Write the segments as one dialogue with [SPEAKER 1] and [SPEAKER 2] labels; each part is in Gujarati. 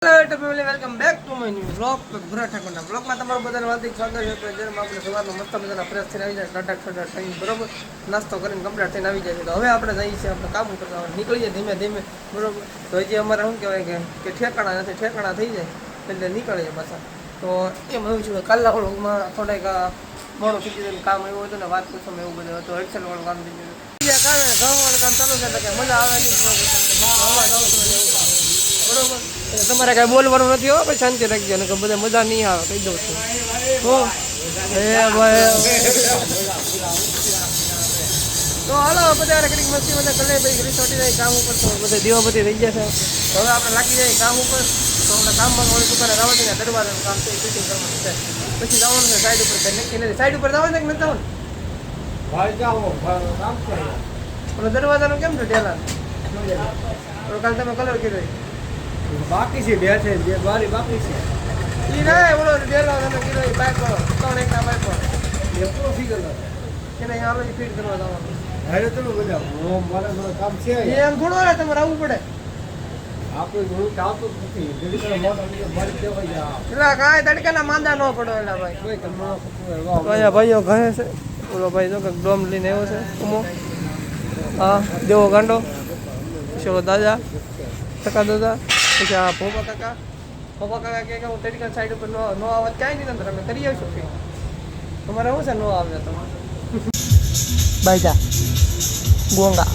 [SPEAKER 1] Hello family, welcome back to my new vlog. ભૂરા ઠાકોરના વ્લોગમાં તમારું બધાને વાંધી સ્વાગત છે. જેમાં આપણે સવારમાં મસ્ત મજાના ફ્રેશ થઈને આવી જાય, ટાટા થઈને બરોબર નાસ્તો કરીને કમ્પ્લીટ થઈને આવી જાય. તો હવે આપણે જઈએ છીએ આપણે કામ ઉપર નીકળીએ ધીમે ધીમે બરોબર. તો હજી અમારે શું કહેવાય કે ઠેકાણા નથી, ઠેકાણા થઈ જાય એટલે નીકળીએ પાછા. તો એમ એવું છું કાલના વ્લોગમાં થોડાક મોડું થઈ ગયું, કામ એવું હતું ને વાત પૂછવામાં એવું બધું હતું, હેડસેલવાળું કામ થઈ ગયું. બીજા કામ ઘઉંવાળું કામ ચાલુ છે એટલે કે મજા આવે નહીં બરોબર. તમારે કાંઈ બોલવાનું નથી હો, પછી શાંતિ રાખજો ને કે બધા મજા નહીં આવે કહી દઉં છું. હો એ ભાઈ તો હાલો બધા ઘડીક મસ્તી બધા કરે ભાઈ રિસોર્ટી જાય કામ ઉપર. તો બધા દીવાબત્તી થઈ ગયા છે. તો હવે આપણે લાગી જાય કામ ઉપર. તો આપણે કામમાં વાળી દુકાને જવા ને દરવાજાનું કામ છે, ફિટિંગ કરવાનું છે. પછી જવાનું છે સાઈડ ઉપર, નક્કી નથી સાઈડ ઉપર જવાનું છે કે નથી જવાનું ભાઈ. દરવાજાનું કેમ છે ઢેલા કાલે તમે કલર કર્યો
[SPEAKER 2] બાકી છે, બે છે, બે બારી બાકી છે.
[SPEAKER 1] ઈ ના ઓલો ડેલો તમે કીધો ઈ બાઈક વાળો 3 એકના બાઈક વાળો
[SPEAKER 2] એ પૂરો ફિગર હતો.
[SPEAKER 1] એને અહીંયા આવે ફીટ કરવા જવાનું.
[SPEAKER 2] હવે તો બધા મારે કામ છે.
[SPEAKER 1] એમ થોડો હોય તમારે આવવું પડે.
[SPEAKER 2] આપણે થોડું આવતું જ નથી. ઘડી કરે મારી કહેવાય જા.
[SPEAKER 1] એટલે કાંઈ તડકાના માંદા ન પડો એલા ભાઈ.
[SPEAKER 2] કોઈ કમળો
[SPEAKER 1] કયા ભાઈઓ ઘરે છે. ઓલો ભાઈ જો કે ડોમ લઈને આવ્યો છે કુમો. હા દેવો ગાંડો શો દાદા ટકા દાદા. પછી આ ભોપા કાકા કે હું તડકા સાઈડ ઉપર નો આવત ક્યાંય નહીં તમે કરી આવશો કે તમારે શું છે નો આવે તમારે બાઈજા ગોંગા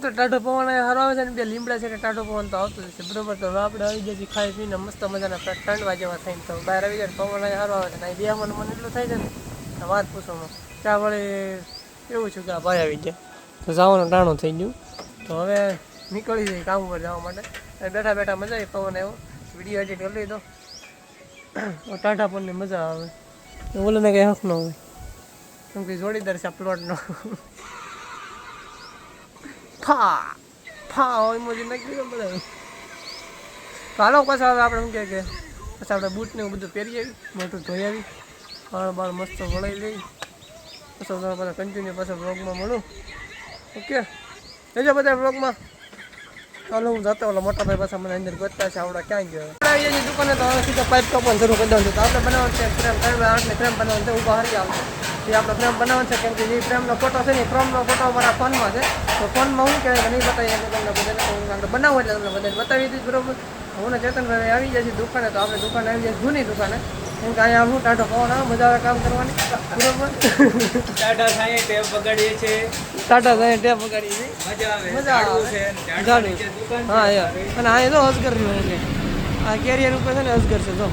[SPEAKER 1] તો ટાઢો પવન સારો આવે છે ને બે લીમડા છે ટાઢો પવન તો આવતો જશે બરોબર. તો આપણે આવી જઈએ ખાઈ પીને મસ્ત મજાના ઠંડવા જેવા થઈને તો બહાર આવી જાય પવન સારો આવે છે ને બે મને એટલું થાય છે ને વાત પૂછવામાં ત્યાં વળી એવું છું કે આ ભાઈ આવી ગયા તો જવાનું ટાણું થઈ ગયું. તો હવે નીકળી જાય કામ ઉપર જવા માટે. બેઠા બેઠા મજા આવી પવન આવ્યો, વિડીયો એડિટ કરી લીધો. ટાઢા પવનની મજા આવે, ઓલોને કંઈ હક ન હોય કેમ કે જોડીદાર છે પ્લોટનો. ફા હોય મોજી નાખી દીધો બધા. તો હાલો પાછા હવે આપણે શું કહે કે પછી આપણે બૂટને એવું બધું પહેરી આવી, મોટું ધોઈ આવી, બાળ બાળ મસ્ત વળાઈ લઈ પછી તમે પાછા કન્ટિન્યુ પાછા બ્લોગમાં મળું. ઓકે જજો બધા બ્લોગમાં. ચાલો હું જતો ઓલા મોટા ભાઈ પાછા મને અંદર ગોતતા છે આવડા ક્યાં ગયો આવી દુકાને. તો હવે સીધા પાઇપ કાપવાનું શરૂ કરી દેવાનું છે. તો આપણે બનાવવાનું છે ફ્રેમ 3x8 ફ્રેમ બનાવવાનું છે. ઊભા હરી આવે એ આપણે ફ્રેમ બનાવવાનું છે કેમ કે જે ફ્રેમનો ફોટો છે ને એ ફ્રેમનો ફોટો મારા ફોનમાં છે. તો ફોનમાં શું કહેવાય કે નહીં બતાવીએ તમને બધાને આપણે બનાવવું એટલે તમને બધાને બતાવી દીધું બરોબર. હું ને ચેતનભાઈ આવી જાય છે દુકાને. તો આપણે દુકાને આવી જાય જૂની દુકાને કેમ કે અહીંયા હું ટાઢો પવન આવે મજા આવે કામ કરવાની બરોબર.
[SPEAKER 2] ટાટા સાંઈ ટેપ બગાડીએ છે,
[SPEAKER 1] ટાટા સાંઈ ટેપ બગાડીએ છે,
[SPEAKER 2] મજા આવે
[SPEAKER 1] જાડું. હા યાર અને આ તો અજગર રહ્યું એટલે આ કેરિયર ઉપર છે ને અજગર છે. જો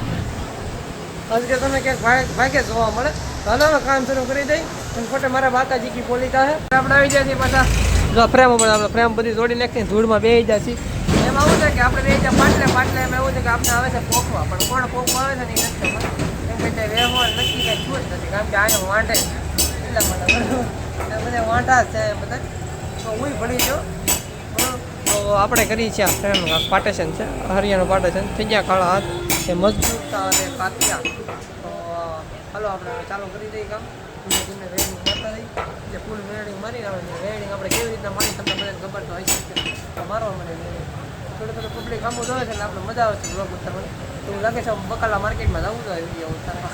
[SPEAKER 1] અજગર તમે ક્યાંક ભાગે જોવા મળે. હાલો હવે કામ શરૂ કરી દઈ અને ખોટે મારા બાકાજી કી પોલિકા છે. આપણે આવી જાય છે પાછા જો ફ્રેમ ઉપર આપણે ફ્રેમ બધી જોડી નાખીને ધૂળમાં બેસી જાય છે. એમાં આવું છે કે આપણે બે હજાર પાટલે એમાં એવું છે કે આપણે આવે છે પોખવા, પણ કોણ પોખવા આવે છે ને એ નથી ખબર. એમ કે વ્યવહાર નક્કી કાંઈ થયું જ નથી કારણ કે અહીંયા વાંઢે એટલા માટે બરાબર બધા વાંઢા જ છે બધા. તો હું ભણી ગયો તો આપણે કરીએ છીએ આ ફ્રેમનું પાર્ટેશન છે, હરિયાનું પાર્ટેશન થઈ ગયા કાળા હાથ એ મજબૂતતા અને કાતિયા. તો હાલો આપણે ચાલુ કરી દઈએ કામ. ધીમે વેડિંગ મારતા રહીએ જે ફૂલ વેડિંગ મારી આવે છે. વેડિંગ આપણે કેવી રીતના મારી તમને બધાને ખબર તો હશે તો મારવા મળે થોડું પબ્લિક આંબો જોવે છે એટલે આપણે મજા આવે છે બ્લોગ ઉતારવાની. તો એવું લાગે છે બકાલા માર્કેટમાં જવું જોઈએ વિડીયો ઉતારવા.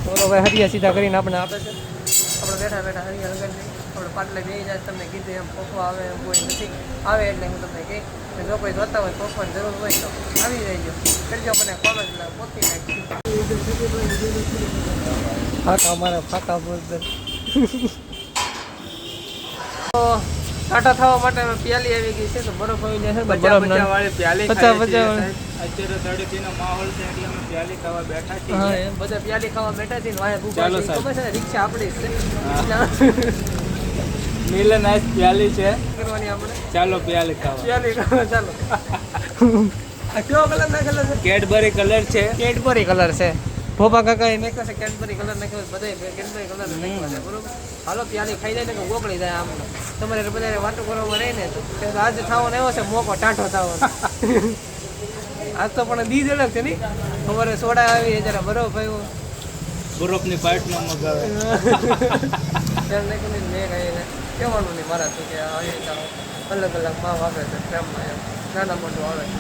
[SPEAKER 1] બોલો ભાઈ હરિયા સીધા કરીને આપણે આપે છે. આપણે બેઠા બેઠા હરિયા લગાડી દઈએ. આપણે પાટલે બે જાય તમને કીધું એમ પોખવા આવે એમ કોઈ નથી આવે એટલે હું તમને કહી જો કોઈ જોતા હોય પોખવાની જરૂર હોય તો આવી જાય કરજો મને કોમેન્ટ પોતી નાખી. ફાકા મારે ફાકા બોલતો ટાટા થવા માટે પ્યાલી આવી ગઈ છે. તો બરફ આવી જાય છે
[SPEAKER 2] વાળી પ્યાલી
[SPEAKER 1] અત્યારે
[SPEAKER 2] તડકીનો માહોલ છે એટલે અમે પ્યાલી ખાવા બેઠા છીએ.
[SPEAKER 1] હા એમ બધા પ્યાલી ખાવા બેઠા છીએ. વાયા
[SPEAKER 2] ચાલો
[SPEAKER 1] ખબર છે ને રિક્ષા આપણી છે
[SPEAKER 2] મિલન આઈસ પ્યાલી છે
[SPEAKER 1] કરવાની આપણે.
[SPEAKER 2] ચાલો પ્યાલી ખાવા.
[SPEAKER 1] પ્યાલી ખાવા ચાલો. આ કયો કલર નાખેલો છે?
[SPEAKER 2] કેડબરી કલર છે.
[SPEAKER 1] કેડબરી કલર છે. ભોપા કાકા એ નાખ્યો છે કેડબરી કલર નાખ્યો છે. બધા કેડબરી કલર નાખ્યો છે બરોબર. હાલો પ્યાલી ખાઈ જાય ને કે ગોકળી જાય આમ. તમારે બધા વાતો કરવામાં રહે ને તો આજે થવાનો એવો છે મોકો ટાંઠો થવાનો. આજ તો પણ દી જ અલગ છે નહીં. અમારે સોડા આવી જરા બરફ આવ્યો
[SPEAKER 2] બરફની પાઇપ ન મગાવે
[SPEAKER 1] એમ નહીં કોઈ મેં કહીને કહેવાનું નહીં મારા તો કે આવી રીતે અલગ અલગ ભાવ આવે છે પ્રેમમાં એમ નાના મોટું આવે છે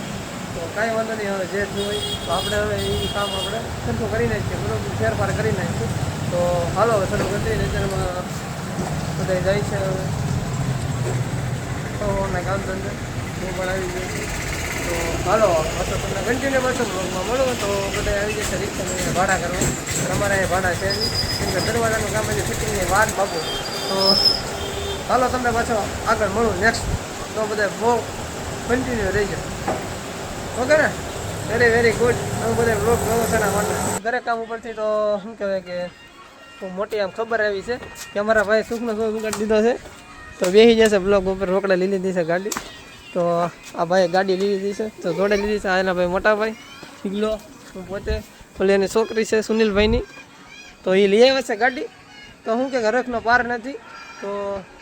[SPEAKER 1] તો કાંઈ વાંધો નહીં હવે જે થયું હોય તો આપણે હવે એ કામ આપણે સરખું કરી નાખીએ બરોબર ફેરફાર કરી નાખીશું તો હાલો હવે શરૂ કરી દઈએ અત્યારમાં બધા જાય છે હવે ના કામ ધંધે હું પણ આવી ગયો છું તો હાલો બસો તમને કન્ટિન્યુ બસો બ્લોગમાં મળો તો બધા આવી જશે રિક્ષા ભાડા કરવા અમારે અહીંયા ભાડા છે નહીં કેમ કે દરવાજાનું કામ હજી ફિટિંગની વાત બાપુ તો હાલો તમને પાછો આગળ મળું નેક્સ્ટ તો બધા બહુ કન્ટિન્યુ રહી જાય ઓકે ને વેરી ગુડ અમે બધા બ્લોગ નવો તેના માટે દરેક કામ ઉપરથી તો શું કહેવાય કે મોટી આમ ખબર આવી છે કે અમારા ભાઈ સુખનો શોખ ઉગાડી દીધો છે તો બેસી જશે બ્લોગ ઉપર રોકડા લીધી દીધી છે ગાડી તો આ ભાઈ ગાડી લીધી દીધી છે તો જોડે લીધી છે આ એના ભાઈ મોટા ભાઈ શીગલો હું પોતે ઓલી એની છોકરી છે સુનિલભાઈની તો એ લઈ આવ્યા છે ગાડી તો શું કે રખનો પાર નથી તો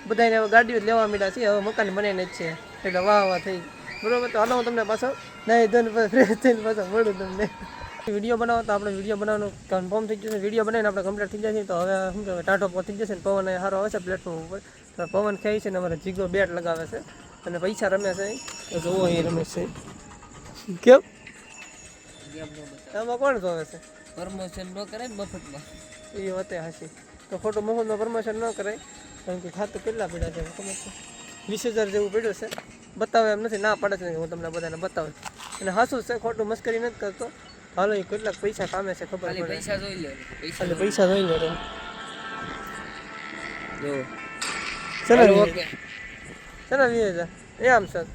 [SPEAKER 1] બધાને હવે ગાડીઓ જ લેવા માંડ્યા છે હવે મકાન બનાવીને જ છે એટલે વાહ થઈ બરોબર તો હાલો હું તમને પાછો નહીં ધન ફ્રેશ થઈને પાછો મળું તમને વિડીયો બનાવો તો આપણે વિડીયો બનાવવાનું કન્ફર્મ થઈ જશે વિડીયો બનાવીને આપણે કમ્પ્લીટ થઈ જશે તો હવે શું કહેવાય ટાઢો પહોંચી જશે ને પવન સારો આવે છે પ્લેટફોર્મ ઉપર તો પવન ખાઈ છે ને અમારે જીગો બેટ લગાવે છે અને પૈસા રમે છે તો જોવો એ રમે છે કેમ આમાં કોણ જોવે છે
[SPEAKER 3] પ્રમોશન ન કરે ને મફતમાં
[SPEAKER 1] એ વતે હાસી તો ખોટું મફતમાં પ્રમોશન ન કરાય કારણ કે ખાતું કેટલા પડ્યા છે ખબર છે 20,000 જેવું પડ્યું છે બતાવે એમ નથી ના પડે છે હું તમને બધાને બતાવું અને હાસું છે ખોટું મસ્કરી નથી કરતો હાલો એ કેટલાક પૈસા કામે છે ખબર પડે
[SPEAKER 3] પૈસા જોઈ લે
[SPEAKER 1] એટલે પૈસા જોઈ લે
[SPEAKER 3] જો
[SPEAKER 1] ચલો
[SPEAKER 3] ઓકે
[SPEAKER 1] ચલો 20,000 એ આમ સર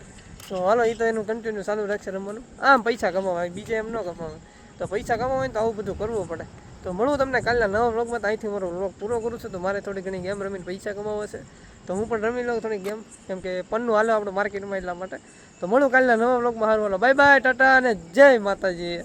[SPEAKER 1] તો હાલો એ તો એનું કન્ટિન્યુ ચાલુ રાખશે રમવાનું આમ પૈસા કમાવા બીજે એમ ન કમાવે તો પૈસા કમાવા હોય તો આવું બધું કરવું પડે તો મળું તમને કાલના નવા વ્લોગમાં તો અહીંથી મારો વ્લોગ પૂરો કરું છું તો મારે થોડી ઘણી ગેમ રમીને પૈસા કમાવા છે તો હું પણ રમી લઉં થોડી ગેમ કેમ કે પન્નું હાલો આપણે માર્કેટમાં એટલા માટે તો મળું કાલના નવા વ્લોગમાં સારું હાલો બાય બાય ટાટા અને જય માતાજી